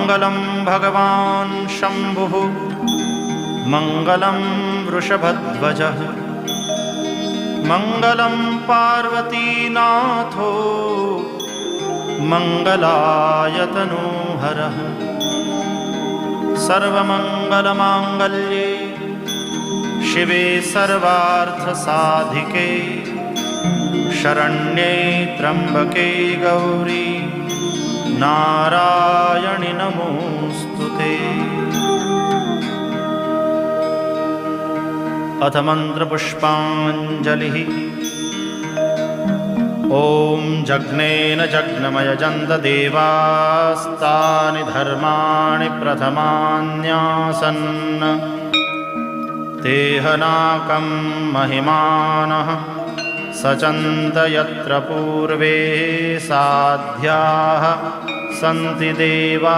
मङ्गलं भगवान् शम्भुः मङ्गलं वृषभध्वजः मङ्गलं पार्वतीनाथो मङ्गलायतनोहरः सर्वमङ्गलमाङ्गल्ये शिवे सर्वार्थसाधिके शरण्ये त्र्यम्बके गौरी नारायणि नमोऽस्तुते। अथ मन्त्रपुष्पाञ्जलिः। ॐ जग्नेन जग्नमयजन्त देवास्तानि धर्माणि प्रथमान्यासन् तेहनाकं महिमानः सचन्त यत्र पूर्वे साध्याः सन्ति देवा